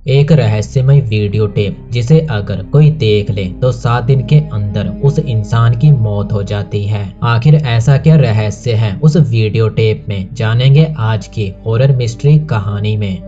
एक रहस्यमय video tape जिसे अगर कोई देख ले तो 7 दिन के अंदर उस इंसान की मौत हो जाती है। आखिर ऐसा क्या रहस्य है उस वीडियो टेप में, जानेंगे आज की हॉरर मिस्ट्री कहानी में।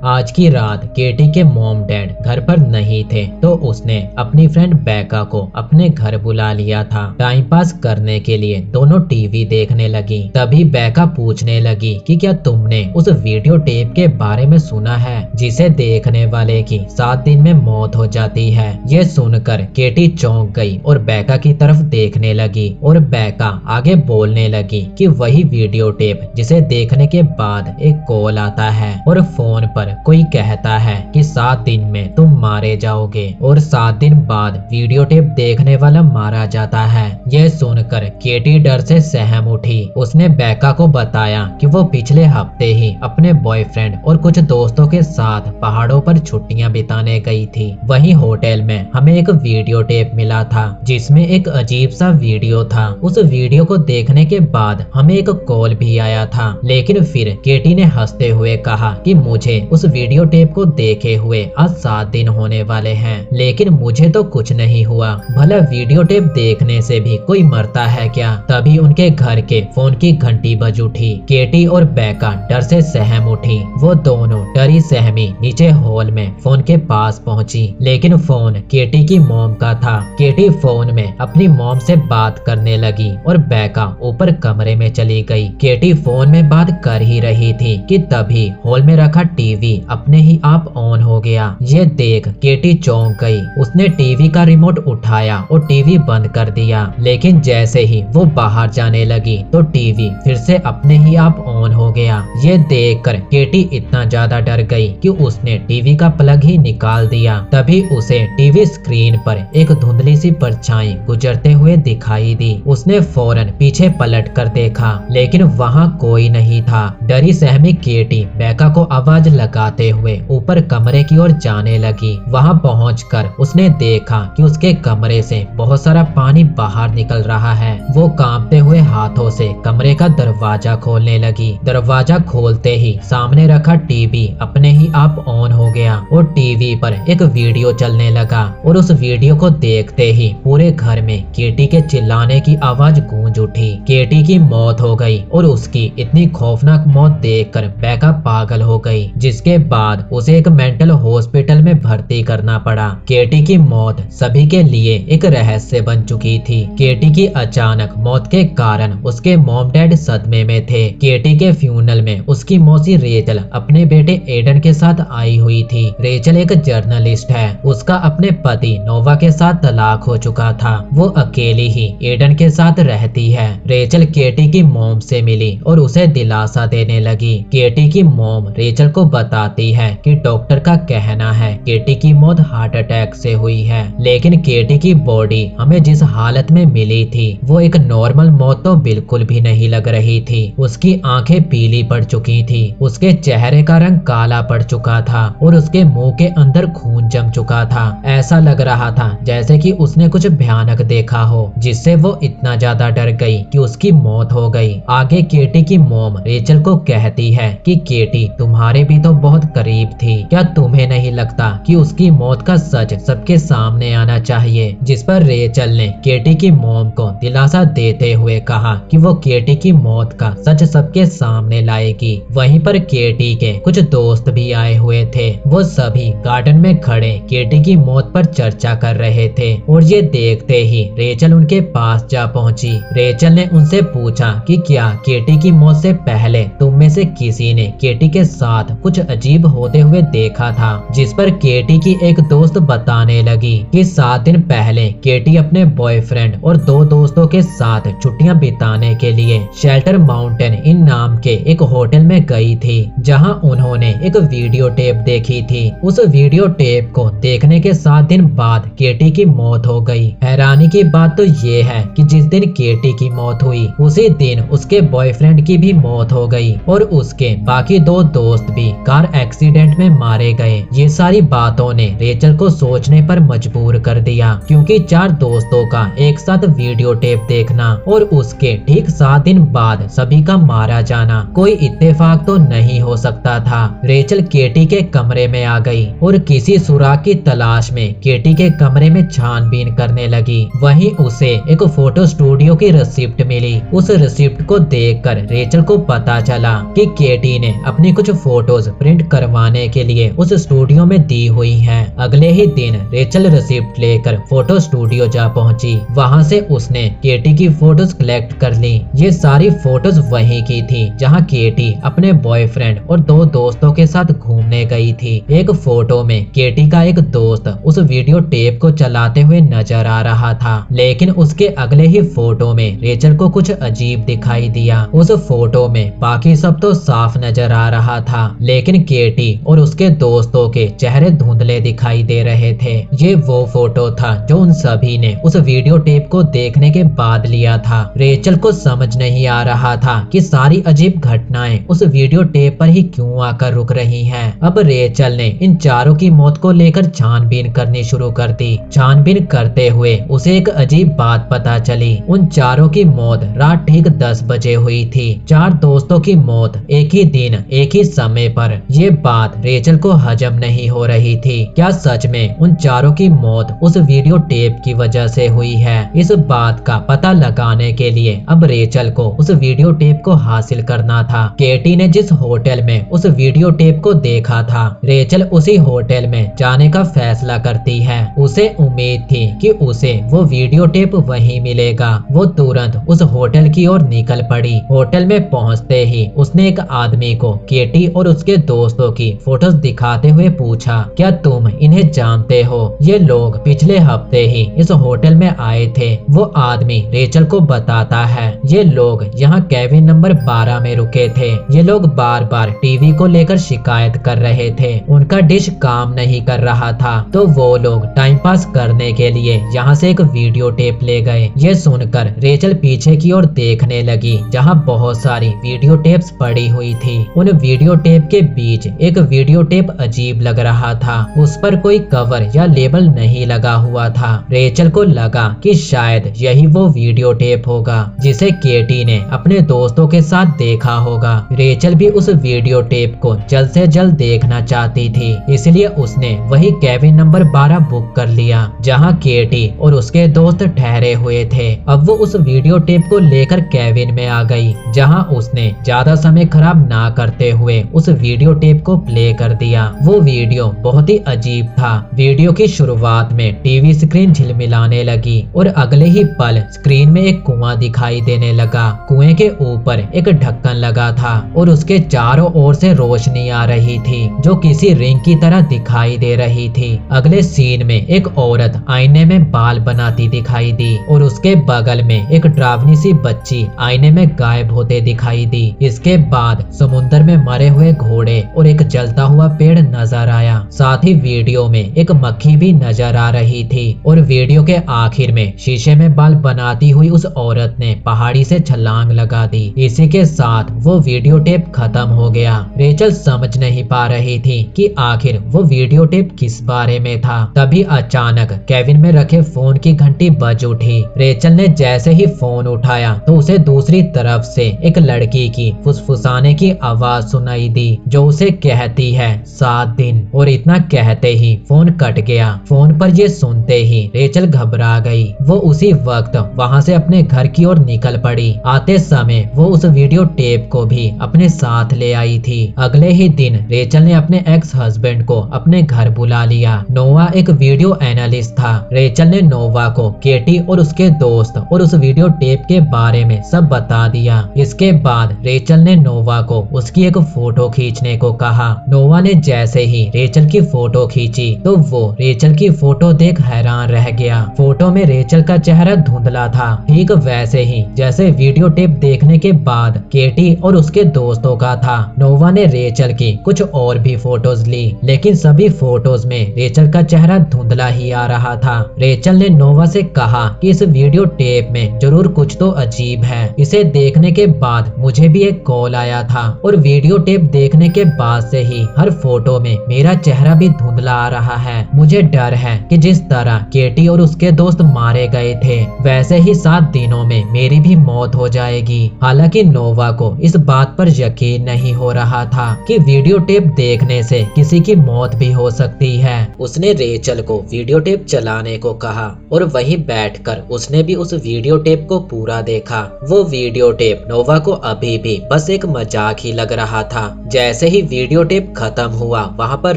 आज की रात केटी के मॉम डैड घर पर नहीं थे तो उसने अपनी फ्रेंड बैका को अपने घर बुला लिया था। टाइम पास करने के लिए दोनों टीवी देखने लगी। तभी बैका पूछने लगी कि क्या तुमने उस वीडियो टेप के बारे में सुना है जिसे देखने वाले की 7 दिन में मौत हो जाती है। ये सुनकर केटी चौंक गई और बैका की तरफ देखने लगी और बैका आगे बोलने लगी कि वही वीडियो टेप जिसे देखने के बाद एक कॉल आता है और फोन पर कोई कहता है कि 7 दिन में तुम मारे जाओगे और 7 दिन बाद वीडियो टेप देखने वाला मारा जाता है। यह सुनकर केटी डर से सहम उठी। उसने बैका को बताया कि वो पिछले हफ्ते ही अपने बॉयफ्रेंड और कुछ दोस्तों के साथ पहाड़ों पर छुट्टियां बिताने गई थी। वहीं होटल में हमें एक वीडियो टेप मिला था जिसमें एक अजीब सा वीडियो था। उस वीडियो को देखने के बाद हमें एक कॉल भी आया था, लेकिन फिर केटी ने हंसते हुए कहा कि मुझे उस वीडियो टेप को देखे हुए आज 7 दिन होने वाले हैं, लेकिन मुझे तो कुछ नहीं हुआ। भला वीडियो टेप देखने से भी कोई मरता है क्या? तभी उनके घर के फोन की घंटी बज उठी। केटी और बैका डर से सहम उठी। वो दोनों डरी सहमी नीचे हॉल में फोन के पास पहुंची, लेकिन फोन केटी की मॉम का था। केटी फोन में अपनी मॉम से बात करने लगी और बैका ऊपर कमरे में चली गई। केटी फोन में बात कर ही रही थी कि तभी हॉल में रखा टीवी अपने ही आप ऑन हो गया। ये देख केटी चौंक गई। उसने टीवी का रिमोट उठाया और टीवी बंद कर दिया, लेकिन जैसे ही वो बाहर जाने लगी तो टीवी फिर से अपने ही आप ऑन हो गया। ये देखकर केटी इतना ज्यादा डर गई कि उसने टीवी का प्लग ही निकाल दिया। तभी उसे टीवी स्क्रीन पर एक धुंधली सी परछाई गुजरते हुए दिखाई दी। उसने फौरन पीछे पलट कर देखा, लेकिन वहाँ कोई नहीं था। डरी सहमी केटी बैका को आवाज लगाते हुए ऊपर कमरे की ओर जाने लगी। वहां पहुंचकर उसने देखा कि उसके कमरे से बहुत सारा पानी बाहर निकल रहा है। वो कांपते हुए हाथों से कमरे का दरवाजा खोलने लगी। दरवाजा खोलते ही सामने रखा टीवी अपने ही आप ऑन हो गया और टीवी पर एक वीडियो चलने लगा और उस वीडियो को देखते ही पूरे घर में केटी के चिल्लाने की आवाज गूंज उठी। केटी की मौत हो गई और उसकी इतनी खौफनाक मौत देखकर बैका पागल हो गई, जिसके बाद उसे एक मेंटल हॉस्पिटल में भर्ती करना पड़ा। केटी की मौत सभी के लिए एक रहस्य बन चुकी थी। केटी की अचानक मौत के कारण उसके मॉम डैड सदमे में थे। केटी के फ्यूनल में उसकी मौसी रेचल अपने बेटे एडन के साथ आई हुई थी। रेचल एक जर्नलिस्ट है। उसका अपने पति नोवा के साथ तलाक हो चुका था। वो अकेली ही एडन के साथ रहती है। रेचल केटी की मॉम से मिली और उसे दिलासा देने लगी। केटी की मॉम रेचल को बताती है कि डॉक्टर का कहना है केटी की मौत हार्ट अटैक से हुई है, लेकिन केटी की बॉडी हमें जिस हालत में मिली थी वो एक नॉर्मल मौत तो बिल्कुल भी नहीं लग रही थी। उसकी आंखें पीली पड़ चुकी थी, उसके चेहरे का रंग काला पड़ चुका था और उसके मुंह के अंदर खून जम चुका था। ऐसा लग रहा था जैसे कि उसने कुछ भयानक देखा हो, जिससे वो इतना ज्यादा डर गई कि उसकी मौत हो गई। आगे केटी की मॉम रेचल को कहती है कि केटी तुम्हारे भी तो बहुत करीब थी। क्या तुम्हें नहीं लगता कि उसकी मौत का सच सबके सामने आना चाहिए? जिस पर रेचल ने केटी की मॉम को दिलासा देते हुए कहा कि वो केटी की मौत का सच सबके सामने लाएगी। वहीं पर केटी के कुछ दोस्त भी आए हुए थे। वो सभी गार्डन में खड़े केटी की मौत पर चर्चा कर रहे थे और ये देखते ही रेचल उनके पास जा पहुंची। रेचल ने उनसे पूछा कि क्या केटी की मौत से पहले तुम में से किसी ने केटी के साथ कुछ अजीब होते हुए देखा था? जिस पर केटी की एक दोस्त बताने लगी कि 7 दिन पहले केटी अपने बॉयफ्रेंड और 2 दोस्तों के साथ छुट्टियां बिताने के लिए शेल्टर माउंटेन इन नाम के एक होटल में गई थी, जहां उन्होंने एक वीडियो टेप देखी थी। उस वीडियो टेप को देखने के 7 दिन बाद केटी की मौत हो गई। हैरानी की बात तो ये है कि जिस दिन केटी की मौत हुई उसी दिन उसके बॉयफ्रेंड की भी मौत हो गई और उसके बाकी 2 दोस्त भी कार एक्सीडेंट में मारे गए। ये सारी बातों ने रेचल को सोचने पर मजबूर कर दिया, क्योंकि 4 दोस्तों का एक साथ वीडियो टेप देखना और उसके ठीक 7 दिन बाद सभी का मारा जाना कोई इत्तेफाक तो नहीं हो सकता था। रेचल केटी के कमरे में आ गई और किसी सुराग की तलाश में केटी के कमरे में छानबीन करने लगी। वहीं उसे एक फोटो स्टूडियो की रिसिप्ट मिली। उस रिसिप्ट को देखकर रेचल को पता चला कि केटी ने अपनी कुछ फोटोज प्रिंट करवाने के लिए उस स्टूडियो में दी हुई हैं। अगले ही दिन रेचल रिसिप्ट लेकर फोटो स्टूडियो जा पहुंची। वहां से उसने केटी की फोटोज कलेक्ट कर ली। ये सारी फोटोज वहीं की थी जहां केटी अपने बॉयफ्रेंड और 2 दोस्तों के साथ घूमने गई थी। एक फोटो में केटी का एक दोस्त उस वीडियो टेप को चलाते हुए नजर आ रहा था, लेकिन उसके अगले ही फोटो में रेचल को कुछ अजीब दिखाई दिया। उस फोटो में बाकी सब तो साफ नजर आ रहा था, लेकिन केटी और उसके दोस्तों के चेहरे धुंधले दिखाई दे रहे थे। ये वो फोटो था जो उन सभी ने उस वीडियो टेप को देखने के बाद लिया था। रेचल को समझ नहीं आ रहा था कि सारी अजीब घटनाएं उस वीडियो टेप पर ही क्यों आकर रुक रही हैं। अब रेचल ने इन चारों की मौत को लेकर छानबीन करनी शुरू कर दी। छानबीन करते हुए उसे एक अजीब बात पता चली। उन चारों की मौत रात ठीक 10 बजे हुई थी। 4 दोस्तों की मौत एक ही दिन एक ही समय पर। ये बात रेचल को हजम नहीं हो रही थी। क्या सच में उन चारों की मौत उस वीडियो टेप की वजह से हुई है? इस बात का पता लगाने के लिए अब रेचल को उस वीडियो टेप को हासिल करना था। केटी ने जिस होटल में उस वीडियो टेप को देखा था, रेचल उसी होटल में जाने का फैसला करती है। उसे उम्मीद थी कि उसे वो वीडियो टेप वहीं मिलेगा। वो तुरंत उस होटल की ओर निकल पड़ी। होटल में पहुंचते ही उसने एक आदमी को केटी और उसके दोस्तों की फोटोज दिखाते हुए पूछा, क्या तुम इन्हें जानते हो? ये लोग पिछले हफ्ते ही इस होटल में आए थे। वो आदमी रेचल को बताता है, ये लोग यहाँ केबिन नंबर 12 में रुके थे। ये लोग बार बार टीवी को लेकर शिकायत कर रहे थे। उनका डिश काम नहीं कर रहा था, तो वो लोग टाइम पास करने के लिए यहाँ से एक वीडियो टेप ले गए। ये सुनकर रेचल पीछे की ओर देखने लगी, जहाँ बहुत सारी वीडियो टेप्स पड़ी हुई थी। उन वीडियो टेप के बीच एक वीडियो टेप अजीब लग रहा था। उस पर कोई कवर या लेबल नहीं लगा हुआ था। रेचल को लगा कि शायद यही वो वीडियो टेप होगा जिसे केटी ने अपने दोस्तों के साथ देखा होगा। रेचल भी उस वीडियो टेप को जल्द से जल्द देखना चाहती थी, इसलिए उसने वही केबिन नंबर 12 बुक कर लिया जहाँ केटी और उसके दोस्त ठहरे हुए थे। अब वो उस वीडियो टेप को लेकर केबिन में आ गई, जहाँ उसने ज्यादा समय खराब ना करते हुए उस वीडियो टेप को प्ले कर दिया। वो वीडियो बहुत ही अजीब था। वीडियो की शुरुआत में टीवी स्क्रीन झिलमिलाने लगी और अगले ही पल स्क्रीन में एक कुआं दिखाई देने लगा। कुएं के ऊपर एक ढक्कन लगा था और उसके चारों ओर से रोशनी आ रही थी जो किसी रिंग की तरह दिखाई दे रही थी। अगले सीन में एक औरत आईने में बाल बनाती दिखाई दी और उसके बगल में एक डरावनी सी बच्ची आईने में गायब होते दिखाई दी। इसके बाद समुद्र में मरे हुए घोड़े और एक जलता हुआ पेड़ नजर आया। साथ ही वीडियो में एक मक्खी भी नजर आ रही थी और वीडियो के आखिर में शीशे में बाल बनाती हुई उस औरत ने पहाड़ी से छलांग लगा दी। इसी के साथ वो वीडियो टेप खत्म हो गया। रेचल समझ नहीं पा रही थी कि आखिर वो वीडियो टेप किस बारे में था। तभी अचानक केबिन में रखे फोन की घंटी बज उठी। रेचल ने जैसे ही फोन उठाया तो उसे दूसरी तरफ से एक लड़की की फुसफुसाने की आवाज सुनाई दी जो उसे कहती है 7 दिन। और इतना कहते ही फोन कट गया। फोन पर ये सुनते ही रेचल घबरा गई। वो उसी वक्त वहाँ से अपने घर की ओर निकल पड़ी। आते समय वो उस वीडियो टेप को भी अपने साथ ले आई थी। अगले ही दिन रेचल ने अपने एक्स हस्बैंड को अपने घर बुला लिया। नोवा एक वीडियो एनालिस्ट था। रेचल ने नोवा को केटी और उसके दोस्त और उस वीडियो टेप के बारे में सब बता दिया। इसके बाद रेचल ने नोवा को उसकी एक फोटो खींचने को कहा। नोवा ने जैसे ही रेचल की फोटो खींची तो वो रेचल की फोटो देख हैरान रह गया। फोटो में रेचल का चेहरा धुंधला था, ठीक वैसे ही जैसे वीडियो टेप देखने के बाद केटी और उसके दोस्तों का था। नोवा ने रेचल की कुछ और भी फोटोज ली, लेकिन सभी फोटोज में रेचल का चेहरा धुंधला ही आ रहा था। रेचल ने नोवा से कहा कि इस वीडियो टेप में जरूर कुछ तो अजीब है। इसे देखने के बाद मुझे भी एक कॉल आया था और वीडियो टेप देखने के पास से ही हर फोटो में मेरा चेहरा भी धुंधला आ रहा है। मुझे डर है कि जिस तरह केटी और उसके दोस्त मारे गए थे वैसे ही 7 दिनों में मेरी भी मौत हो जाएगी। हालांकि नोवा को इस बात पर यकीन नहीं हो रहा था कि वीडियो टेप देखने से किसी की मौत भी हो सकती है। उसने रेचल को वीडियो टेप चलाने को कहा और वहीं बैठकर उसने भी उस वीडियो टेप को पूरा देखा। वो वीडियो टेप नोवा को अभी भी बस एक मजाक ही लग रहा था। जैसे ही वीडियो टेप खत्म हुआ वहाँ पर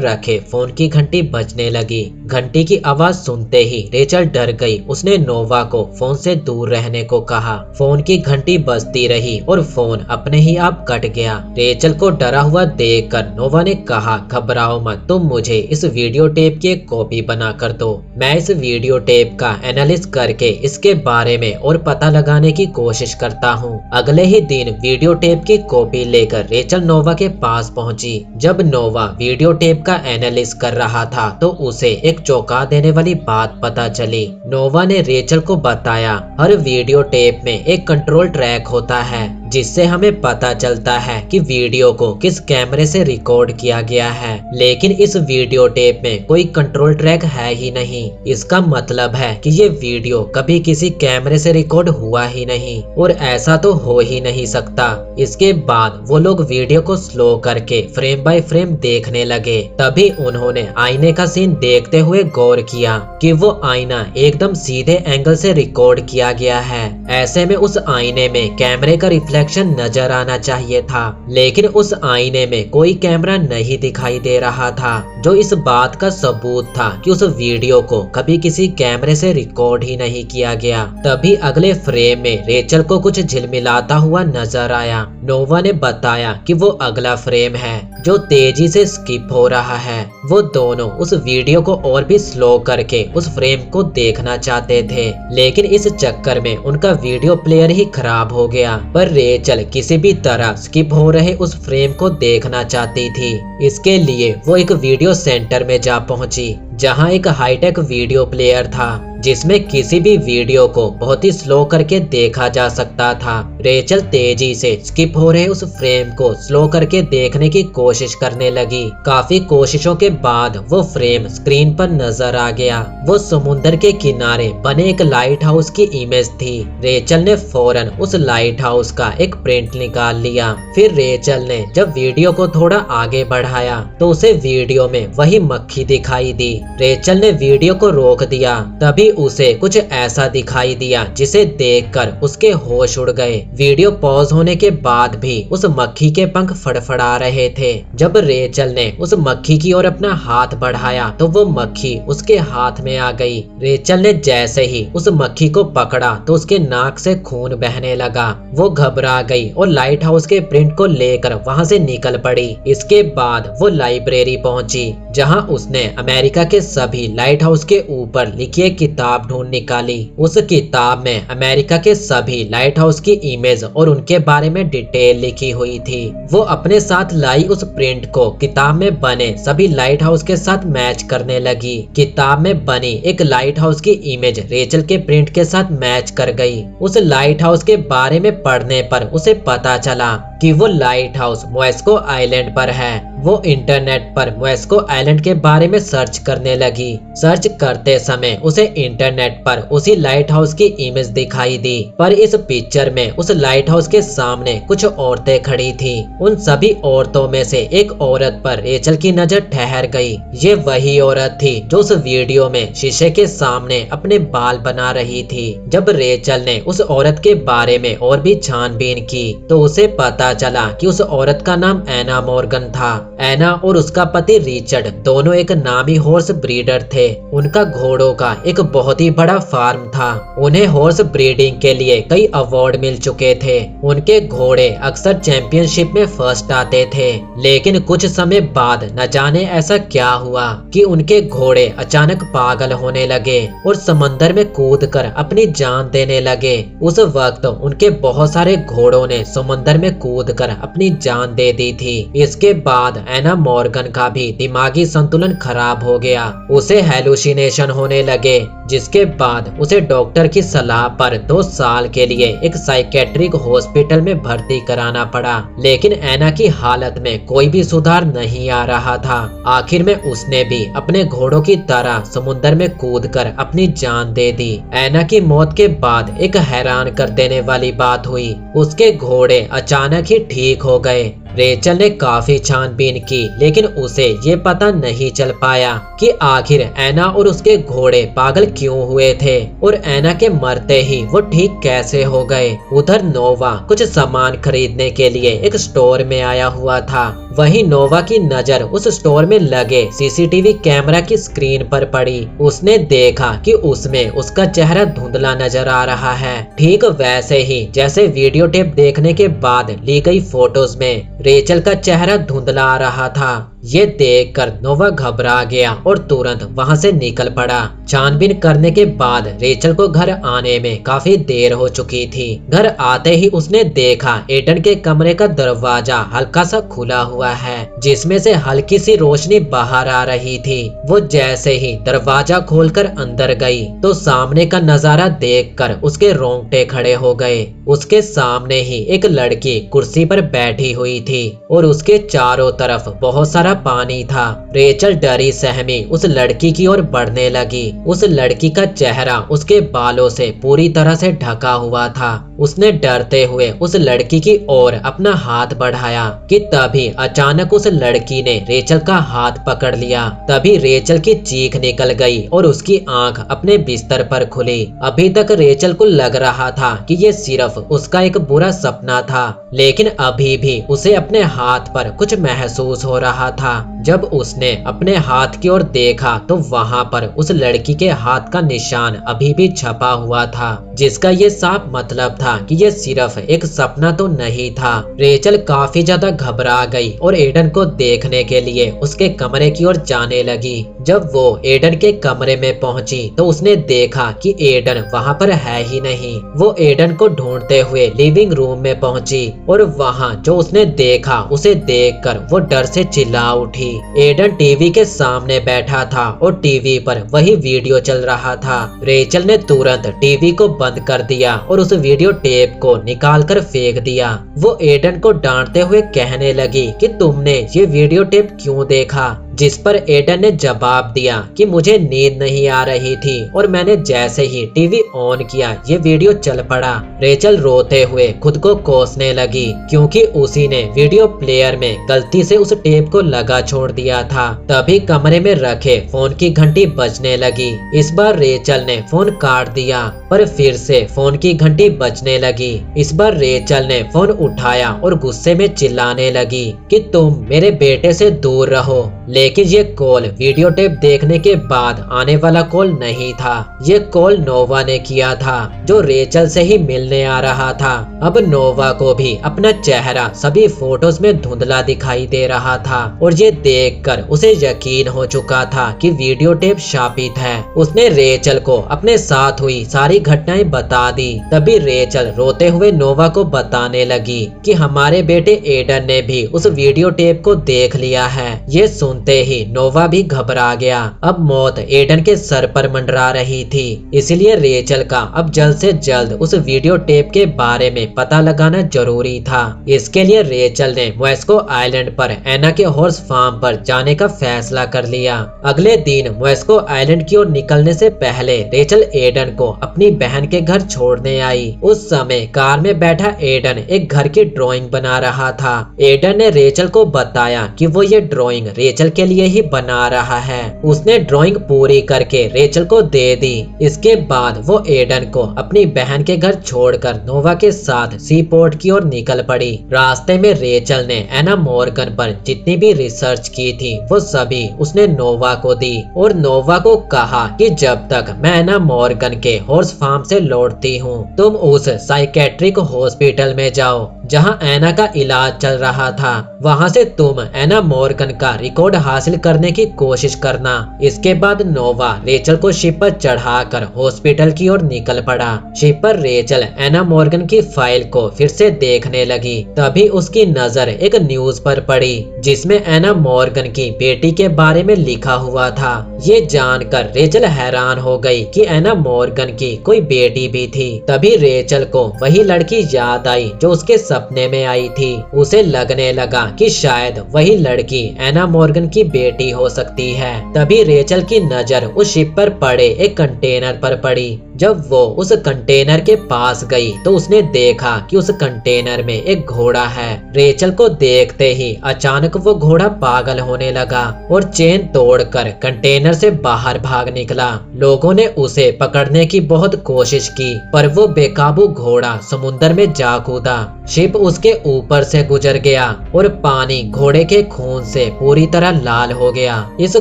रखे फोन की घंटी बजने लगी। घंटी की आवाज सुनते ही रेचल डर गई। उसने नोवा को फोन से दूर रहने को कहा। फोन की घंटी बजती रही और फोन अपने ही आप कट गया। रेचल को डरा हुआ देखकर नोवा ने कहा, घबराओ मत, तुम मुझे इस वीडियो टेप की एक कॉपी बना कर दो। मैं इस वीडियो टेप का एनालिसिस करके इसके बारे में और पता लगाने की कोशिश करता हूँ। अगले ही दिन वीडियो टेप की कॉपी लेकर रेचल नोवा के पास पहुंची। जब नोवा वीडियो टेप का एनालिसिस कर रहा था तो उसे एक चौंका देने वाली बात पता चली। नोवा ने रेचल को बताया, हर वीडियो टेप में एक कंट्रोल ट्रैक होता है जिससे हमें पता चलता है कि वीडियो को किस कैमरे से रिकॉर्ड किया गया है, लेकिन इस वीडियो टेप में कोई कंट्रोल ट्रैक है ही नहीं। इसका मतलब है कि ये वीडियो कभी किसी कैमरे से रिकॉर्ड हुआ ही नहीं और ऐसा तो हो ही नहीं सकता। इसके बाद वो लोग वीडियो को स्लो करके फ्रेम बाय फ्रेम देखने लगे। तभी उन्होंने आईने का सीन देखते हुए गौर किया कि वो आईना एकदम सीधे एंगल से रिकॉर्ड किया गया है। ऐसे में उस आईने में कैमरे का रिफ्लेक्शन नजर आना चाहिए था, लेकिन उस आईने में कोई कैमरा नहीं दिखाई दे रहा था, जो इस बात का सबूत था कि उस वीडियो को कभी किसी कैमरे से रिकॉर्ड ही नहीं किया गया। तभी अगले फ्रेम में रेचल को कुछ झिलमिलाता हुआ नजर आया। नोवा ने बताया कि वो अगला फ्रेम है जो तेजी से स्किप हो रहा है। वो दोनों उस वीडियो को और भी स्लो करके उस फ्रेम को देखना चाहते थे, लेकिन इस चक्कर में उनका वीडियो प्लेयर ही खराब हो गया। पर रेचल किसी भी तरह स्किप हो रहे उस फ्रेम को देखना चाहती थी। इसके लिए वो एक वीडियो सेंटर में जा पहुंची जहां एक हाईटेक वीडियो प्लेयर था जिसमें किसी भी वीडियो को बहुत ही स्लो करके देखा जा सकता था। रेचल तेजी से स्किप हो रहे उस फ्रेम को स्लो करके देखने की कोशिश करने लगी। काफी कोशिशों के बाद वो फ्रेम स्क्रीन पर नजर आ गया। वो समुद्र के किनारे बने एक लाइट हाउस की इमेज थी। रेचल ने फौरन उस लाइट हाउस का एक प्रिंट निकाल लिया। फिर रेचल ने जब वीडियो को थोड़ा आगे बढ़ाया तो उसे वीडियो में वही मक्खी दिखाई दी। रेचल ने वीडियो को रोक दिया। तभी उसे कुछ ऐसा दिखाई दिया जिसे देखकर उसके होश उड़ गए। वीडियो पॉज होने के बाद भी उस मक्खी के पंख फड़फड़ा रहे थे। जब रेचल ने उस मक्खी की ओर अपना हाथ बढ़ाया तो वो मक्खी उसके हाथ में आ गई। रेचल ने जैसे ही उस मक्खी को पकड़ा तो उसके नाक से खून बहने लगा। वो घबरा गई और लाइट हाउस के प्रिंट को लेकर वहां से निकल पड़ी। इसके बाद वो लाइब्रेरी पहुंची जहां उसने अमेरिका के सभी लाइट हाउस के ऊपर लिखी एक किताब ढूंढ निकाली। उस किताब में अमेरिका के सभी लाइट हाउस की इमेज और उनके बारे में डिटेल लिखी हुई थी। वो अपने साथ लाई उस प्रिंट को किताब में बने सभी लाइट हाउस के साथ मैच करने लगी। किताब में बनी एक लाइट हाउस की इमेज रेचल के प्रिंट के साथ मैच कर गई। उस लाइट हाउस के बारे में पढ़ने पर उसे पता चला कि वो लाइट हाउस मोएस्को आइलैंड पर है। वो इंटरनेट पर मोएस्को आइलैंड के बारे में सर्च करने लगी। सर्च करते समय उसे इंटरनेट पर उसी लाइट हाउस की इमेज दिखाई दी, पर इस पिक्चर में उस लाइट हाउस के सामने कुछ औरतें खड़ी थी। उन सभी औरतों में से एक औरत पर रेचल की नजर ठहर गई। ये वही औरत थी जो उस वीडियो में शीशे के सामने अपने बाल बना रही थी। जब रेचल ने उस औरत के बारे में और भी छानबीन की तो उसे पता चला कि उस औरत का नाम एना मॉर्गन था। एना और उसका पति रिचर्ड दोनों एक नामी हॉर्स ब्रीडर थे। उनका घोड़ों का एक बहुत ही बड़ा फार्म था। उन्हें हॉर्स ब्रीडिंग के लिए कई अवार्ड मिल चुके थे। उनके घोड़े अक्सर चैंपियनशिप में फर्स्ट आते थे, लेकिन कुछ समय बाद न जाने ऐसा क्या हुआ कि उनके घोड़े अचानक पागल होने लगे और समंदर में कूदकर अपनी जान देने लगे। उस वक्त उनके बहुत सारे घोड़ों ने समंदर में कूदकर अपनी जान दे दी थी। इसके बाद एना मॉर्गन का भी दिमागी संतुलन खराब हो गया। उसे हेलुसिनेशन होने लगे, जिसके बाद उसे डॉक्टर की सलाह पर 2 साल के लिए एक साइकेट्रिक हॉस्पिटल में भर्ती कराना पड़ा। लेकिन एना की हालत में कोई भी सुधार नहीं आ रहा था। आखिर में उसने भी अपने घोड़ों की तरह समुद्र में कूदकर अपनी जान दे दी। एना की मौत के बाद एक हैरान कर देने वाली बात हुई, उसके घोड़े अचानक ही ठीक हो गए। रेचल ने काफी छानबीन की, लेकिन उसे ये पता नहीं चल पाया कि आखिर एना और उसके घोड़े पागल क्यों हुए थे और एना के मरते ही वो ठीक कैसे हो गए। उधर नोवा कुछ सामान खरीदने के लिए एक स्टोर में आया हुआ था। वहीं नोवा की नजर उस स्टोर में लगे सीसीटीवी कैमरा की स्क्रीन पर पड़ी। उसने देखा कि उसमें उसका चेहरा धुंधला नजर आ रहा है, ठीक वैसे ही जैसे वीडियो टेप देखने के बाद ली गई फोटोज में रेचल का चेहरा धुंधला आ रहा था। ये देखकर नोवा घबरा गया और तुरंत वहां से निकल पड़ा। छानबीन करने के बाद रेचल को घर आने में काफी देर हो चुकी थी। घर आते ही उसने देखा एडन के कमरे का दरवाजा हल्का सा खुला हुआ है, जिसमें से हल्की सी रोशनी बाहर आ रही थी। वो जैसे ही दरवाजा खोलकर अंदर गई तो सामने का नजारा देखकर उसके रोंगटे खड़े हो गए। उसके सामने ही एक लड़की कुर्सी पर बैठी हुई थी और उसके चारों तरफ बहुत सारा पानी था। रेचल डरी सहमी उस लड़की की ओर बढ़ने लगी। उस लड़की का चेहरा उसके बालों से पूरी तरह से ढका हुआ था। उसने डरते हुए उस लड़की की ओर अपना हाथ बढ़ाया कि तभी अचानक उस लड़की ने रेचल का हाथ पकड़ लिया। तभी रेचल की चीख निकल गई और उसकी आंख अपने बिस्तर पर खुली। अभी तक रेचल को लग रहा था कि ये सिर्फ उसका एक बुरा सपना था, लेकिन अभी भी उसे अपने हाथ पर कुछ महसूस हो रहा था। जब उसने अपने हाथ की ओर देखा तो वहां पर उस लड़की के हाथ का निशान अभी भी छपा हुआ था, जिसका ये साफ मतलब था कि ये सिर्फ एक सपना तो नहीं था। रेचल काफी ज्यादा घबरा गई और एडन को देखने के लिए उसके कमरे की ओर जाने लगी। जब वो एडन के कमरे में पहुंची तो उसने देखा कि एडन वहां पर है ही नहीं। वो एडन को ढूंढते हुए लिविंग रूम में पहुंची और वहां जो उसने देखा उसे देखकर वो डर से चिल्ला उठी। एडन टीवी के सामने बैठा था और टीवी पर वही वीडियो चल रहा था। रेचल ने तुरंत टीवी को बंद कर दिया और उस वीडियो टेप को निकाल कर फेंक दिया। वो एडन को डांटते हुए कहने लगी कि तुमने ये वीडियो टेप क्यों देखा, जिस पर एडन ने जवाब दिया कि मुझे नींद नहीं आ रही थी और मैंने जैसे ही टीवी ऑन किया ये वीडियो चल पड़ा। रेचल रोते हुए खुद को कोसने लगी क्योंकि उसी ने वीडियो प्लेयर में गलती से उस टेप को लगा छोड़ दिया था। तभी कमरे में रखे फोन की घंटी बजने लगी। इस बार रेचल ने फोन काट दिया, पर फिर से फोन की घंटी बजने लगी। इस बार रेचल ने फोन उठाया और गुस्से में चिल्लाने लगी कि तुम मेरे बेटे से दूर रहो। लेकिन ये कॉल वीडियो टेप देखने के बाद आने वाला कॉल नहीं था। ये कॉल नोवा ने किया था, जो रेचल से ही मिलने आ रहा था। अब नोवा को भी अपना चेहरा सभी फोटोज में धुंधला दिखाई दे रहा था और ये देखकर उसे यकीन हो चुका था कि वीडियो टेप शापित है। उसने रेचल को अपने साथ हुई सारी घटनाएं बता दी। तभी रेचल रोते हुए नोवा को बताने लगी कि हमारे बेटे एडन ने भी उस वीडियो टेप को देख लिया है। ये सुनते ही नोवा भी घबरा गया। अब मौत एडन के सर पर मंडरा रही थी, इसलिए रेचल का अब जल्द से जल्द उस वीडियो टेप के बारे में पता लगाना जरूरी था। इसके लिए रेचल ने मोएस्को आइलैंड पर एना के हॉर्स फार्म पर जाने का फैसला कर लिया। अगले दिन मोएस्को आइलैंड की ओर निकलने से पहले रेचल एडन को अपनी बहन के घर छोड़ने आई। उस समय कार में बैठा एडन एक घर की ड्राइंग बना रहा था। एडन ने रेचल को बताया कि वो ये ड्राइंग रेचल के लिए ही बना रहा है। उसने ड्राइंग पूरी करके रेचल को दे दी। इसके बाद वो एडन को अपनी बहन के घर छोड़कर नोवा के साथ सी पोर्ट की ओर निकल पड़ी। रास्ते में रेचल ने एना मॉर्गन पर जितनी भी रिसर्च की थी वो सभी उसने नोवा को दी और नोवा को कहा कि जब तक मैं एना मॉर्गन के हॉर्स फार्म से लौटती हूँ तुम उस साइकेट्रिक हॉस्पिटल में जाओ जहां एना का इलाज चल रहा था। वहां से तुम एना मॉर्गन का रिकॉर्ड हासिल करने की कोशिश करना। इसके बाद नोवा रेचल को शिप पर चढ़ाकर हॉस्पिटल की ओर निकल पड़ा। शिप पर रेचल एना मॉर्गन की फाइल को फिर से देखने लगी। तभी उसकी नजर एक न्यूज पर पड़ी जिसमें एना मॉर्गन की बेटी के बारे में लिखा हुआ था। ये जानकर रेचल हैरान हो गई कि एना मॉर्गन की कोई बेटी भी थी। तभी रेचल को वही लड़की याद आई जो उसके सपने में आई थी। उसे लगने लगा कि शायद वही लड़की एना मॉर्गन की बेटी हो सकती है। तभी रेचल की नजर उस शिप पर पड़े एक कंटेनर पर पड़ी। जब वो उस कंटेनर के पास गई तो उसने देखा कि उस कंटेनर में एक घोड़ा है। रेचल को देखते ही अचानक वो घोड़ा पागल होने लगा और चेन तोड़कर कंटेनर से बाहर भाग निकला। लोगों ने उसे पकड़ने की बहुत कोशिश की पर वो बेकाबू घोड़ा समुद्र में जा कूदा। शिप उसके ऊपर से गुजर गया और पानी घोड़े के खून से पूरी तरह लाल हो गया। इस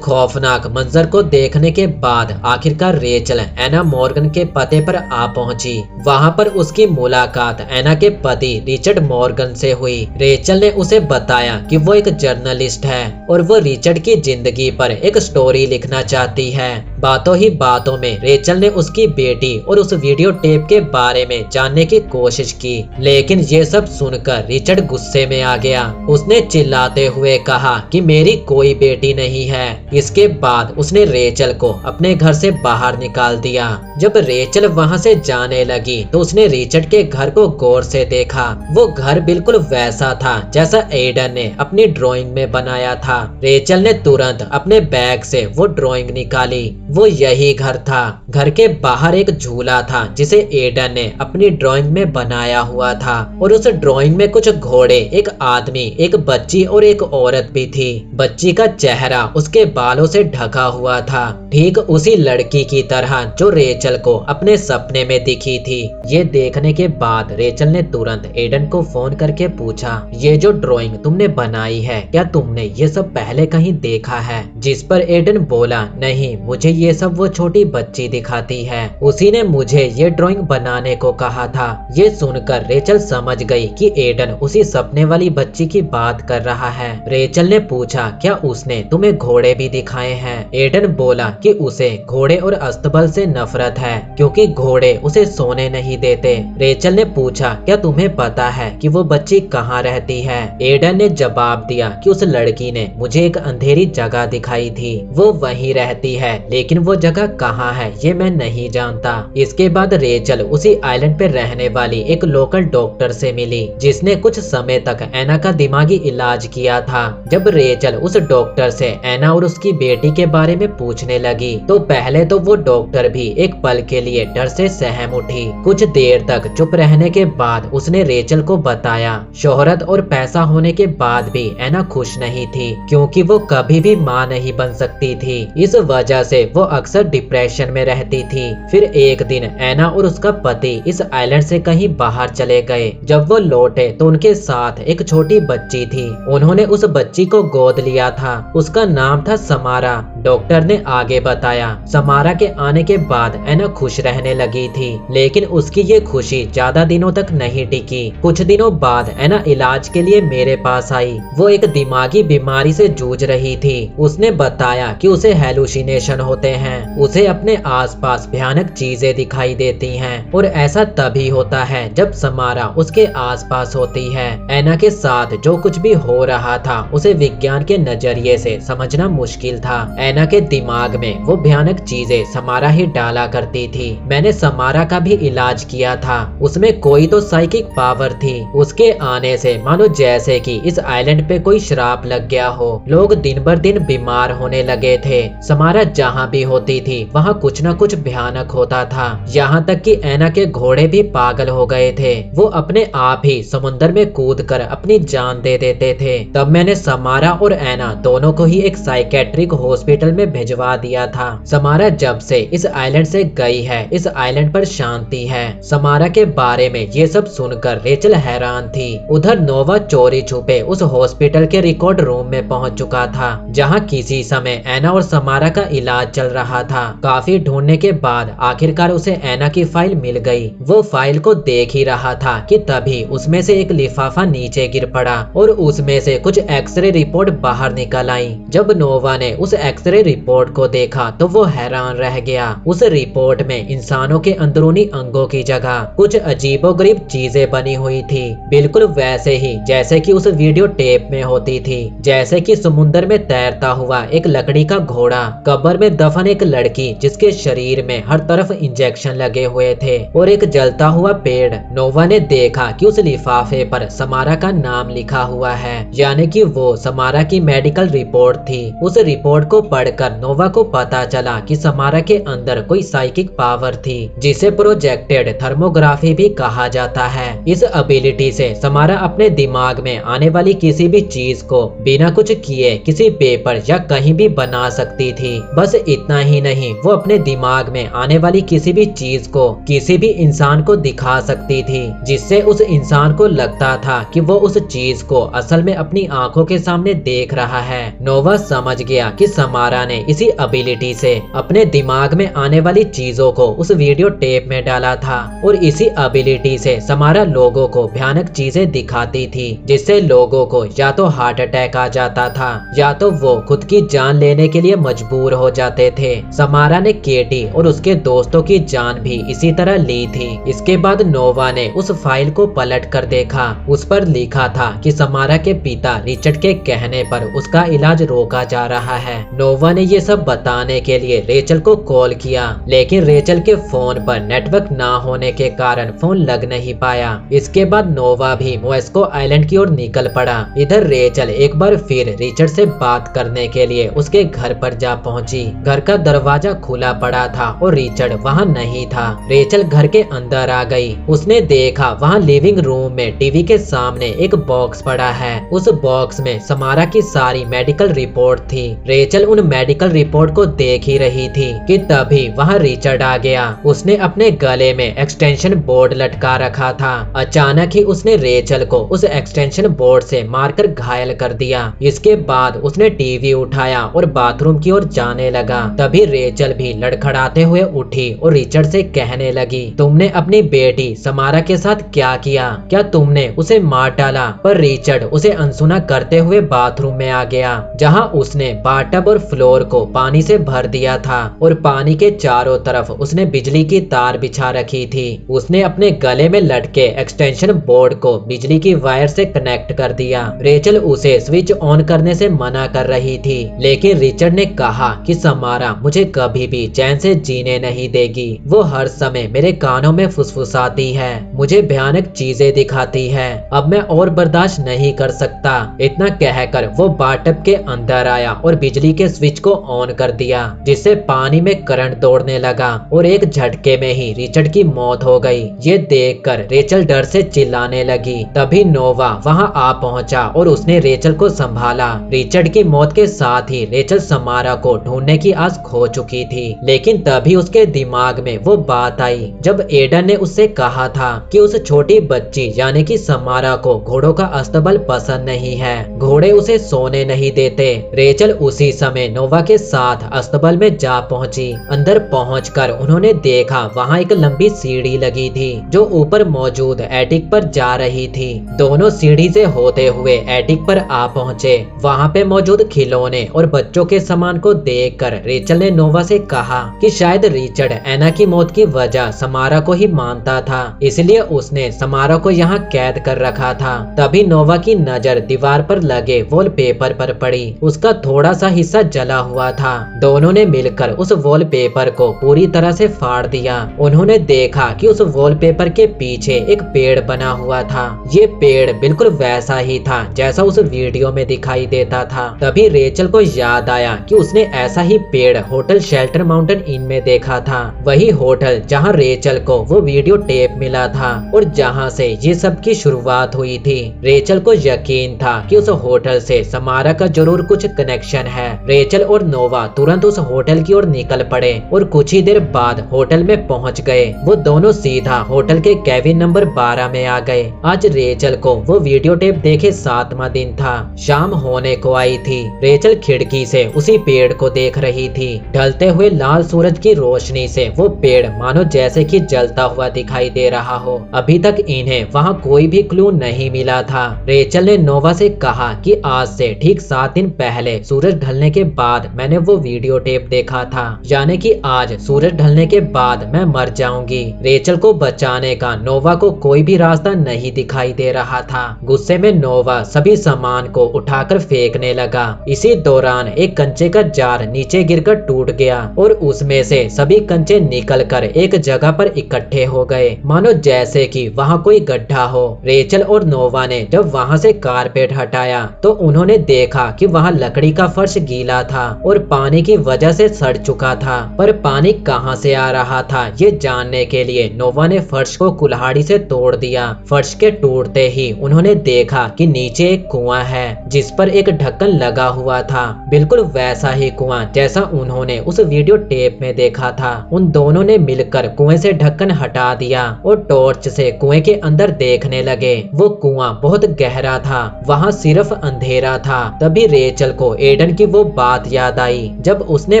खौफनाक मंजर को देखने के बाद आखिरकार रेचल एना मॉर्गन के पते पर आ पहुंची। वहां पर उसकी मुलाकात एना के पति रिचर्ड मॉर्गन से हुई। रेचल ने उसे बताया कि वो एक जर्नलिस्ट है और वो रिचर्ड की जिंदगी पर एक स्टोरी लिखना चाहती है। बातों ही बातों में रेचल ने उसकी बेटी और उस वीडियो टेप के बारे में जानने की कोशिश की, लेकिन ये सब सुनकर रिचर्ड गुस्से में आ गया। उसने चिल्लाते हुए कहा कि मेरी कोई बेटी नहीं है। इसके बाद उसने रेचल को अपने घर से बाहर निकाल दिया। जब रेचल वहां से जाने लगी तो उसने रिचर्ड के घर को गौर से देखा। वो घर बिल्कुल वैसा था जैसा एडन ने अपनी ड्राइंग में बनाया था। रेचल ने तुरंत अपने बैग से वो ड्राइंग निकाली। वो यही घर था। घर के बाहर एक झूला था जिसे एडन ने अपनी ड्राइंग में बनाया हुआ था और उस ड्राइंग में कुछ घोड़े, एक आदमी, एक बच्ची और एक औरत भी थी। बच्ची का चेहरा उसके बालों से ढका हुआ था, ठीक उसी लड़की की तरह जो रेचल को अपने सपने में दिखी थी। ये देखने के बाद रेचल ने तुरंत एडन को फोन करके पूछा, ये जो ड्राइंग तुमने बनाई है क्या तुमने ये सब पहले कहीं देखा है? जिस पर एडन बोला, नहीं, मुझे ये सब वो छोटी बच्ची दिखाती है, उसी ने मुझे ये ड्राइंग बनाने को कहा था। ये सुनकर रेचल समझ गई कि एडन उसी सपने वाली बच्ची की बात कर रहा है। रेचल ने पूछा, क्या उसने तुम्हें घोड़े भी दिखाए हैं? एडन बोला कि उसे घोड़े और अस्तबल से नफरत है क्योंकि घोड़े उसे सोने नहीं देते। रेचल ने पूछा, क्या तुम्हें पता है कि वो बच्ची कहाँ रहती है? एडन ने जवाब दिया कि उस लड़की ने मुझे एक अंधेरी जगह दिखाई थी, वो वहीं रहती है, लेकिन वो जगह कहाँ है ये मैं नहीं जानता। इसके बाद रेचल उसी आइलैंड पे रहने वाली एक लोकल डॉक्टर से मिली जिसने कुछ समय तक एना का दिमागी इलाज किया था। जब रेचल उस डॉक्टर से एना और उसकी बेटी के बारे में पूछने लगी तो पहले तो वो डॉक्टर भी एक पल के लिए डर से सहम उठी। कुछ देर तक चुप रहने के बाद उसने रेचल को बताया, शोहरत और पैसा होने के बाद भी एना खुश नहीं थी क्योंकि वो कभी भी माँ नहीं बन सकती थी। इस वजह से वो अक्सर डिप्रेशन में रहती थी। फिर एक दिन एना और उसका पति इस आइलैंड से कहीं बाहर चले गए। जब वो लौटे तो उनके साथ एक छोटी बच्ची थी। उन्होंने उस बच्ची को गोद लिया था। उसका नाम था समारा। डॉक्टर ने आगे बताया, समारा के आने के बाद एना खुश रहने लगी थी, लेकिन उसकी ये खुशी ज्यादा दिनों तक नहीं टिकी। कुछ दिनों बाद एना इलाज के लिए मेरे पास आई। वो एक दिमागी बीमारी से जूझ रही थी। उसने बताया कि उसे हेलुसिनेशन होते हैं, उसे अपने आसपास भयानक चीजें दिखाई देती हैं और ऐसा तभी होता है जब समारा उसके आसपास होती है। एना के साथ जो कुछ भी हो रहा था उसे विज्ञान के नजरिए से समझना मुश्किल था। एना के दिमाग में वो भयानक चीजें समारा ही डाला करती थी। मैंने समारा का भी इलाज किया था। उसमें कोई तो साइकिक पावर थी। उसके आने से मानो जैसे कि इस आइलैंड पे कोई श्राप लग गया हो। लोग दिन बर दिन बीमार होने लगे थे। समारा जहाँ भी होती थी वहाँ कुछ न कुछ भयानक होता था। यहाँ तक कि एना के घोड़े भी पागल हो गए थे। वो अपने आप ही समुद्र में कूदकर अपनी जान दे देते थे। तब मैंने समारा और एना दोनों को ही एक साइकेट्रिक हॉस्पिटल हॉस्पिटल में भिजवा दिया था। समारा जब से इस आइलैंड से गई है, इस आइलैंड पर शांति है। समारा के बारे में ये सब सुनकर रेचल हैरान थी। उधर नोवा चोरी छुपे उस हॉस्पिटल के रिकॉर्ड रूम में पहुंच चुका था, जहां किसी समय एना और समारा का इलाज चल रहा था। काफी ढूंढने के बाद आखिरकार उसे एना की फाइल मिल गई। वो फाइल को देख ही रहा था कि तभी उसमें से एक लिफाफा नीचे गिर पड़ा और उसमें से कुछ एक्सरे रिपोर्ट बाहर निकल आई। जब नोवा ने उस एक्सरे रिपोर्ट को देखा तो वो हैरान रह गया। उस रिपोर्ट में इंसानों के अंदरूनी अंगों की जगह कुछ अजीबोगरीब चीजें बनी हुई थी, बिल्कुल वैसे ही जैसे कि उस वीडियो टेप में होती थी। जैसे कि समुद्र में तैरता हुआ एक लकड़ी का घोड़ा, कब्र में दफन एक लड़की जिसके शरीर में हर तरफ इंजेक्शन लगे हुए थे और एक जलता हुआ पेड़। नोवा ने देखा कि उस लिफाफे पर समारा का नाम लिखा हुआ है, यानी कि वो समारा की मेडिकल रिपोर्ट थी। उस रिपोर्ट को पढ़कर नोवा को पता चला कि समारा के अंदर कोई साइकिक पावर थी, जिसे प्रोजेक्टेड थर्मोग्राफी भी कहा जाता है। इस एबिलिटी से समारा अपने दिमाग में आने वाली किसी भी चीज को बिना कुछ किए किसी पेपर या कहीं भी बना सकती थी। बस इतना ही नहीं, वो अपने दिमाग में आने वाली किसी भी चीज को किसी भी इंसान को दिखा सकती थी, जिससे उस इंसान को लगता था कि वो उस चीज को असल में अपनी आंखों के सामने देख रहा है। नोवा समझ गया कि समारा ने इसी एबिलिटी से अपने दिमाग में आने वाली चीजों को उस वीडियो टेप में डाला था और इसी एबिलिटी से समारा लोगों को भयानक चीजें दिखाती थी, जिससे लोगों को या तो हार्ट अटैक आ जाता था या तो वो खुद की जान लेने के लिए मजबूर हो जाते थे। समारा ने केटी और उसके दोस्तों की जान भी इसी तरह ली थी। इसके बाद नोवा ने उस फाइल को पलट कर देखा। उस पर लिखा था कि समारा के पिता रिचर्ड के कहने पर उसका इलाज रोका जा रहा है। नोवा ने ये सब बताने के लिए रेचल को कॉल किया, लेकिन रेचल के फोन पर नेटवर्क ना होने के कारण फोन लग नहीं पाया। इसके बाद नोवा भी मोएस्को आइलैंड की ओर निकल पड़ा। इधर रेचल एक बार फिर रिचर्ड से बात करने के लिए उसके घर पर जा पहुंची। घर का दरवाजा खुला पड़ा था और रिचर्ड वहां नहीं था। रेचल घर के अंदर आ गई। उसने देखा वहां लिविंग रूम में टीवी के सामने एक बॉक्स पड़ा है। उस बॉक्स में समारा की सारी मेडिकल रिपोर्ट थी। रेचल उन मेडिकल रिपोर्ट को देख ही रही थी कि तभी वहां रिचर्ड आ गया। उसने अपने गले में एक्सटेंशन बोर्ड लटका रखा था। अचानक ही उसने रेचल को उस एक्सटेंशन बोर्ड से मारकर घायल कर दिया। इसके बाद उसने टीवी उठाया और बाथरूम की ओर जाने लगा। तभी रेचल भी लड़खड़ाते हुए उठी और रिचर्ड से कहने लगी, तुमने अपनी बेटी समारा के साथ क्या किया? क्या तुमने उसे मार डाला? पर रिचर्ड उसे अनसुना करते हुए बाथरूम में आ गया, जहां उसने बाथटब और फ्लोर को पानी से भर दिया था और पानी के चारों तरफ उसने बिजली की तार बिछा रखी थी। उसने अपने गले में लटके एक्सटेंशन बोर्ड को बिजली की वायर से कनेक्ट कर दिया। रेचल उसे स्विच ऑन करने से मना कर रही थी, लेकिन रिचर्ड ने कहा कि समारा मुझे कभी भी चैन से जीने नहीं देगी। वो हर समय मेरे कानों में फुसफुसाती है, मुझे भयानक चीजें दिखाती है। अब मैं और बर्दाश्त नहीं कर सकता। इतना कहकर वो बाथटब के अंदर आया और बिजली के स्विच को ऑन कर दिया, जिससे पानी में करंट दौड़ने लगा और एक झटके में ही रिचर्ड की मौत हो गई। ये देखकर रेचल डर से चिल्लाने लगी। तभी नोवा वहां आ पहुंचा और उसने रेचल को संभाला। रिचर्ड की मौत के साथ ही रेचल समारा को ढूंढने की आस खो चुकी थी, लेकिन तभी उसके दिमाग में वो बात आई जब एडन ने उससे कहा था कि उस छोटी बच्ची यानी कि समारा को घोड़ों का अस्तबल पसंद नहीं है, घोड़े उसे सोने नहीं देते। रेचल उसी समय नोवा के साथ अस्तबल में जा पहुंची। अंदर पहुंचकर उन्होंने देखा वहां एक लंबी सीढ़ी लगी थी जो ऊपर मौजूद एटिक पर जा रही थी। दोनों सीढ़ी से होते हुए एटिक पर आ पहुंचे। वहां पे मौजूद खिलौने और बच्चों के सामान को देखकर रेचल ने नोवा से कहा कि शायद रिचर्ड एना की मौत की वजह समारा को ही मानता था, इसलिए उसने समारा को यहाँ कैद कर रखा था। तभी नोवा की नजर दीवार पर लगे वॉलपेपर पर पड़ी। उसका थोड़ा सा हिस्सा जला हुआ था। दोनों ने मिलकर उस वॉलपेपर को पूरी तरह से फाड़ दिया। उन्होंने देखा कि उस वॉलपेपर के पीछे एक पेड़ बना हुआ था। ये पेड़ बिल्कुल वैसा ही था जैसा उस वीडियो में दिखाई देता था। तभी रेचल को याद आया कि उसने ऐसा ही पेड़ होटल शेल्टर माउंटेन इन में देखा था, वही होटल जहां रेचल को वो वीडियो टेप मिला था और जहां से ये सब की शुरुआत हुई थी। रेचल को यकीन था कि उस होटल से समारा का जरूर कुछ कनेक्शन है। रेचल रेचल और नोवा तुरंत उस होटल की ओर निकल पड़े और कुछ ही देर बाद होटल में पहुंच गए। वो दोनों सीधा होटल के केबिन नंबर 12 में आ गए। आज रेचल को वो वीडियो टेप देखे 7वां दिन था। शाम होने को आई थी। रेचल खिड़की से उसी पेड़ को देख रही थी। ढलते हुए लाल सूरज की रोशनी से वो पेड़ मानो जैसे कि जलता हुआ दिखाई दे रहा हो। अभी तक इन्हें वहाँ कोई भी क्लू नहीं मिला था। रेचल ने नोवा से कहा कि आज से ठीक 7 दिन पहले सूरज ढलने के बाद मैंने वो वीडियो टेप देखा था, यानी कि आज सूरज ढलने के बाद मैं मर जाऊंगी। रेचल को बचाने का नोवा को कोई भी रास्ता नहीं दिखाई दे रहा था। गुस्से में नोवा सभी सामान को उठाकर फेंकने लगा। इसी दौरान एक कंचे का जार नीचे गिरकर टूट गया और उसमें से सभी कंचे निकलकर एक जगह पर इकट्ठे हो गए, मानो जैसे कि वहाँ कोई गड्ढा हो। रेचल और नोवा ने जब वहाँ से कारपेट हटाया तो उन्होंने देखा कि वहाँ लकड़ी का फर्श गीला था और पानी की वजह से सड़ चुका था। पर पानी कहाँ से आ रहा था ये जानने के लिए नोवा ने फर्श को कुल्हाड़ी से तोड़ दिया। फर्श के टूटते ही उन्होंने देखा कि नीचे एक कुआं है जिस पर एक ढक्कन लगा हुआ था, बिल्कुल वैसा ही कुआं जैसा उन्होंने उस वीडियो टेप में देखा था। उन दोनों ने मिलकर कुएं से ढक्कन हटा दिया और टॉर्च से कुएं के अंदर देखने लगे। वो कुआं बहुत गहरा था, वहाँ सिर्फ अंधेरा था। तभी रेचल को एडन की वो बात याद आई जब उसने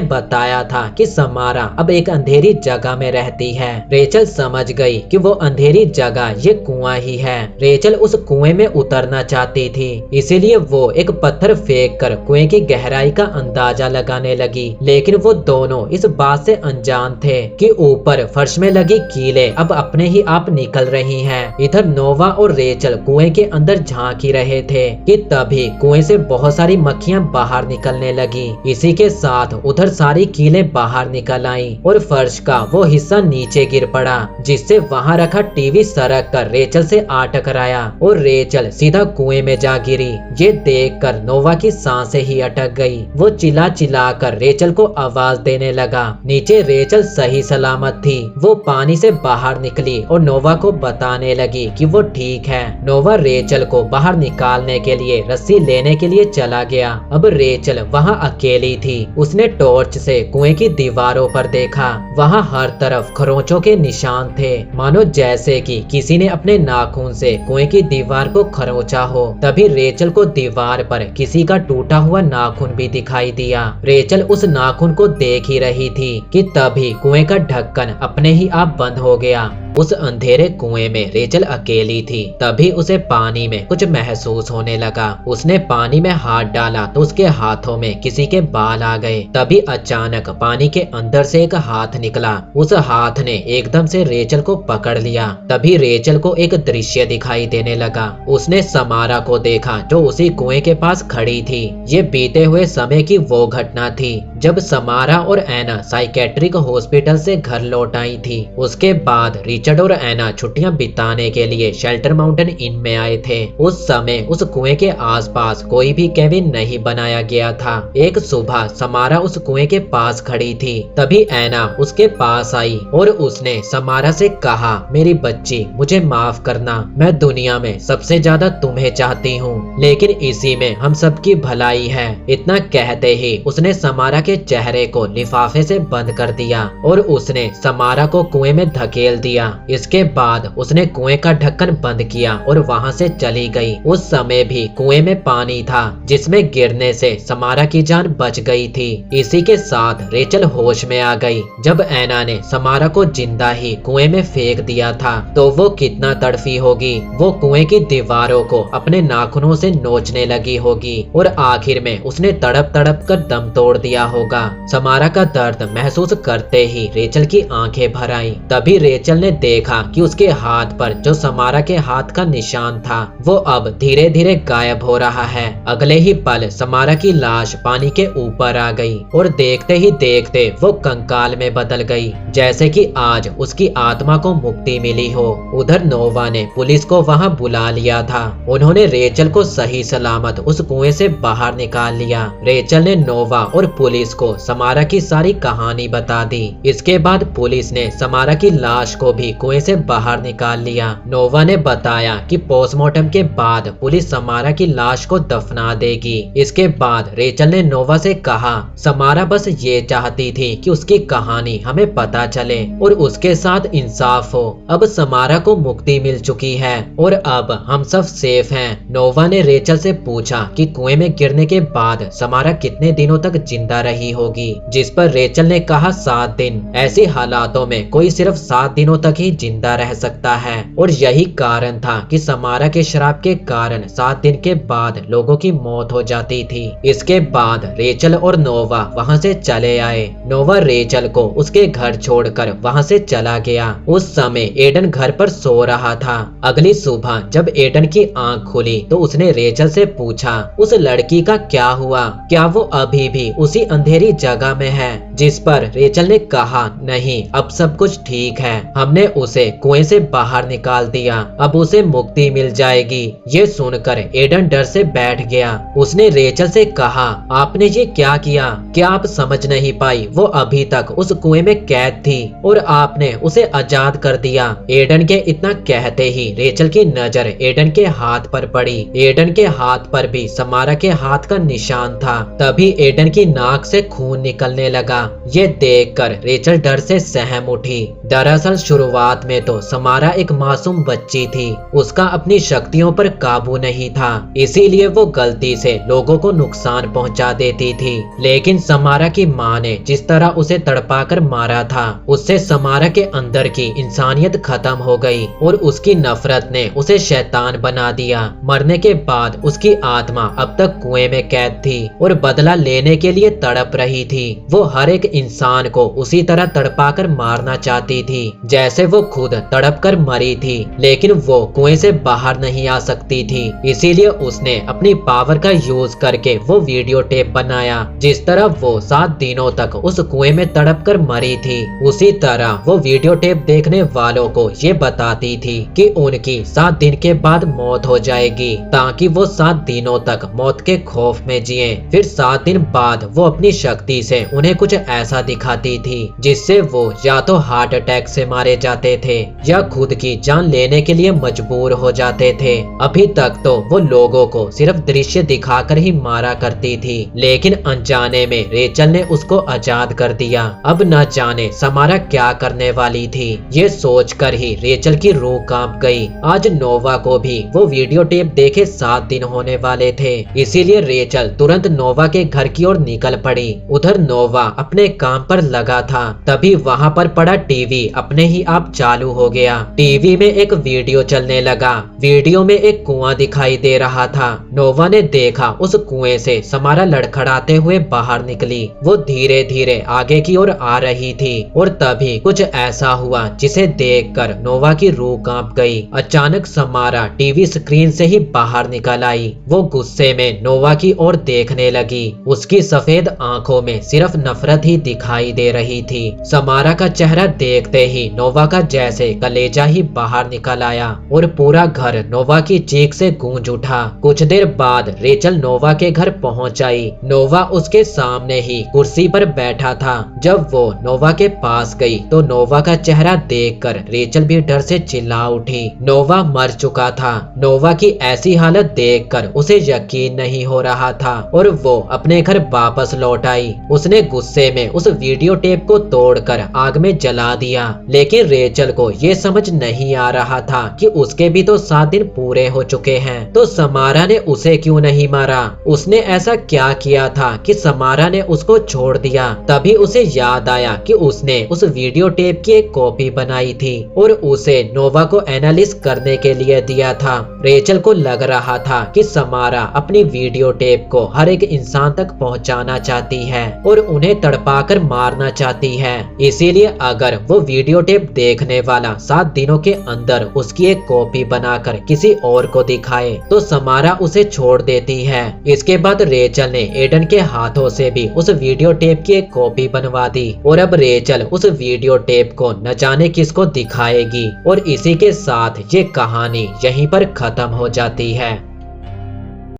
बताया था कि समारा अब एक अंधेरी जगह में रहती है। रेचल समझ गई कि वो अंधेरी जगह ये कुआं ही है। रेचल उस कुएं में उतरना चाहती थी, इसीलिए वो एक पत्थर फेंक कर कुएं की गहराई का अंदाजा लगाने लगी। लेकिन वो दोनों इस बात से अनजान थे कि ऊपर फर्श में लगी कीलें अब अपने ही आप निकल रही हैं। इधर नोवा और रेचल कुएं के अंदर झांक ही रहे थे कि तभी कुएं से बहुत सारी मक्खियां बाहर निकलने लगी। इसी के साथ उधर सारी कीलें बाहर निकल आईं और फर्श का वो हिस्सा नीचे गिर पड़ा, जिससे वहाँ रखा टीवी सरक कर रेचल से आ टकराया और रेचल सीधा कुएं में जा गिरी। ये देखकर नोवा की सांसें ही अटक गई। वो चिल्ला चिल्ला कर रेचल को आवाज देने लगा। नीचे रेचल सही सलामत थी। वो पानी से बाहर निकली और नोवा को बताने लगी कि वो ठीक है। नोवा रेचल को बाहर निकालने के लिए रस्सी लेने के लिए चला गया। अब रेचल वहाँ अकेली थी। उसने टॉर्च से कुएं की दीवारों पर देखा। वहाँ हर तरफ खरोंचों के निशान थे, मानो जैसे कि किसी ने अपने नाखून से कुएं की दीवार को खरोंचा हो। तभी रेचल को दीवार पर किसी का टूटा हुआ नाखून भी दिखाई दिया। रेचल उस नाखून को देख ही रही थी कि तभी कुएं का ढक्कन अपने ही आप बंद हो गया। उस अंधेरे कुएं में रेचल अकेली थी। तभी उसे पानी में कुछ महसूस होने लगा। उसने पानी में हाथ डाला तो उसके हाथों में किसी के बाल आ गए। तभी अचानक पानी के अंदर से एक हाथ निकला। उस हाथ ने एकदम से रेचल को पकड़ लिया। तभी रेचल को एक दृश्य दिखाई देने लगा। उसने समारा को देखा जो उसी कुएं के पास खड़ी थी। ये बीते हुए समय की वो घटना थी जब समारा और एना साइकेट्रिक हॉस्पिटल से घर लौट आई थी। उसके बाद रिचर्ड और एना छुट्टियां बिताने के लिए शेल्टर माउंटेन इन में आए थे। उस समय उस कुएं के आसपास कोई भी केबिन नहीं बनाया गया था। एक सुबह समारा उस कुएं के पास खड़ी थी। तभी एना उसके पास आई और उसने समारा से कहा, मेरी बच्ची मुझे माफ करना, मैं दुनिया में सबसे ज्यादा तुम्हें चाहती हूँ, लेकिन इसी में हम सबकी भलाई है। इतना कहते ही उसने समारा के चेहरे को लिफाफे से बंद कर दिया और उसने समारा को कुएं में धकेल दिया। इसके बाद उसने कुएं का ढक्कन बंद किया और वहां से चली गई। उस समय भी कुएं में पानी था जिसमें गिरने से समारा की जान बच गई थी। इसी के साथ रेचल होश में आ गई। जब एना ने समारा को जिंदा ही कुएं में फेंक दिया था तो वो कितना तड़फी होगी। वो कुएं की दीवारों को अपने नाखूनों से नोचने लगी होगी और आखिर में उसने तड़प तड़प कर दम तोड़ दिया होगा। समारा का दर्द महसूस करते ही रेचल की आंखें भर आईं। तभी रेचल ने देखा कि उसके हाथ पर जो समारा के हाथ का निशान था वो अब धीरे धीरे गायब हो रहा है। अगले ही पल समारा की लाश पानी के ऊपर आ गई और देखते ही देखते वो कंकाल में बदल गई, जैसे कि आज उसकी आत्मा को मुक्ति मिली हो। उधर नोवा ने पुलिस को वहां बुला लिया था। उन्होंने रेचल को सही सलामत उस कुएं से बाहर निकाल लिया। रेचल ने नोवा और पुलिस को समारा की सारी कहानी बता दी। इसके बाद पुलिस ने समारा की लाश को भी कुएं से बाहर निकाल लिया। नोवा ने बताया कि पोस्टमार्टम के बाद पुलिस समारा की लाश को दफना देगी। इसके बाद रेचल ने नोवा से कहा, समारा बस ये चाहती थी कि उसकी कहानी हमें पता चले और उसके साथ इंसाफ हो। अब समारा को मुक्ति मिल चुकी है और अब हम सब सेफ हैं। नोवा ने रेचल से पूछा कि कुएं में गिरने के बाद समारा कितने दिनों तक जिंदा रही होगी, जिस पर रेचल ने कहा 7 दिन। ऐसी हालातों में कोई सिर्फ 7 दिनों तक ही जिंदा रह सकता है और यही कारण था कि समारा के शराब के कारण 7 दिन के बाद लोगों की मौत हो जाती थी। इसके बाद रेचल और नोवा वहां से चले आए। नोवा रेचल को उसके घर छोड़कर वहां से चला गया। उस समय एडन घर पर सो रहा था। अगली सुबह जब एडन की आंख खुली तो उसने रेचल से पूछा, उस लड़की का क्या हुआ? क्या वो अभी भी उसी अंधेरी जगह में है? जिस पर रेचल ने कहा, नहीं, अब सब कुछ ठीक है। हमने उसे कुएं से बाहर निकाल दिया, अब उसे मुक्ति मिल जाएगी। ये सुनकर एडन डर से बैठ गया। उसने रेचल से कहा, आपने ये क्या किया? क्या आप समझ नहीं पाई? वो अभी तक उस कुएं में कैद थी और आपने उसे आजाद कर दिया। एडन के इतना कहते ही रेचल की नजर एडन के हाथ पर पड़ी। एडन के हाथ पर भी समारा के हाथ का निशान था। तभी एडन की नाक से खून निकलने लगा। ये देखकर रेचल डर से सहम उठी। दरअसल शुरुआत में तो समारा एक मासूम बच्ची थी। उसका अपनी शक्तियों पर काबू नहीं था, इसीलिए वो गलती से लोगों को नुकसान पहुंचा देती थी। लेकिन समारा की माँ ने जिस तरह उसे तड़पाकर मारा था, उससे समारा के अंदर की इंसानियत खत्म हो गई और उसकी नफरत ने उसे शैतान बना दिया। मरने के बाद उसकी आत्मा अब तक कुएं में कैद थी और बदला लेने के लिए तड़प रही थी। वो हर एक इंसान को उसी तरह तड़पाकर मारना चाहती थी जैसे वो खुद तड़पकर मरी थी, लेकिन वो कुएं से बाहर नहीं आ सकती थी। इसीलिए उसने अपनी पावर का यूज करके वो वीडियो टेप बनाया। जिस तरह वो 7 दिनों तक उस कुएं में तड़पकर मरी थी, उसी तरह वो वीडियो टेप देखने वालों को ये बताती थी कि उनकी 7 दिन के बाद मौत हो जाएगी, ताकि वो 7 दिनों तक मौत के खौफ में जिए। फिर 7 दिन बाद वो अपनी शक्ति से उन्हें कुछ ऐसा दिखाती थी जिससे वो या तो हार्ट अटैक से मारे जाते थे या खुद की जान लेने के लिए मजबूर हो जाते थे। अभी तक तो वो लोगों को सिर्फ दृश्य दिखाकर ही मारा करती थी, लेकिन अनजाने में रेचल ने उसको आजाद कर दिया। अब न जाने समारा क्या करने वाली थी। ये सोचकर ही रेचल की रूह कांप गई। आज नोवा को भी वो वीडियो टेप देखे 7 दिन होने वाले थे, इसीलिए रेचल तुरंत नोवा के घर की ओर निकल पड़ी। उधर नोवा अपने काम पर लगा था, तभी वहाँ पर पड़ा टीवी अपने ही आप चालू हो गया। टीवी में एक वीडियो चलने लगा। वीडियो में एक कुआं दिखाई दे रहा था। नोवा ने देखा उस कुएं से समारा लड़खड़ाते हुए बाहर निकली। वो धीरे धीरे आगे की ओर आ रही थी और तभी कुछ ऐसा हुआ जिसे देखकर नोवा की रूह कांप गई। अचानक समारा टीवी स्क्रीन से ही बाहर निकल आई। वो गुस्से में नोवा की ओर देखने लगी। उसकी सफेद आंखों में सिर्फ नफरत ही दिखाई दे रही थी। समारा का चेहरा देखते ही नोवा का जैसे कलेजा ही बाहर निकल आया और पूरा घर नोवा की चीख से गूंज उठा। कुछ देर बाद रेचल नोवा के घर पहुंच आई। नोवा उसके सामने ही कुर्सी पर बैठा था। जब वो नोवा के पास गई तो नोवा का चेहरा देखकर रेचल भी डर से चिल्ला उठी। नोवा मर चुका था। नोवा की ऐसी हालत देखकर उसे यकीन नहीं हो रहा था और वो अपने घर वापस लौट आई। उसने गुस्से में उस वीडियो टेप को तोड़कर आग में जला दिया, लेकिन रेचल को ये समझ नहीं आ रहा था कि उसके भी तो 7 दिन पूरे हो चुके हैं, तो समारा ने उसे क्यों नहीं मारा? उसने ऐसा क्या किया था कि समारा ने उसको छोड़ दिया? तभी उसे याद आया कि उसने उस वीडियो टेप की एक कॉपी बनाई थी और उसे नोवा को एनालिसिस करने के लिए दिया था। रेचल को लग रहा था कि समारा अपनी वीडियो टेप को हर एक इंसान तक पहुंचाना चाहती है और उन्हें तड़पाकर मारना चाहती है। इसीलिए अगर वो वीडियो टेप देखने वाला 7 दिनों के अंदर उसकी एक कॉपी बनाकर किसी और को दिखाए तो समारा उसे छोड़ देती है। इसके बाद रेचल ने एडन के हाथों से भी उस वीडियो टेप की एक कॉपी बनवा दी और अब रेचल उस वीडियो टेप को न जाने किसको दिखाएगी और इसी के साथ ये कहानी यहीं पर खत्म हो जाती है।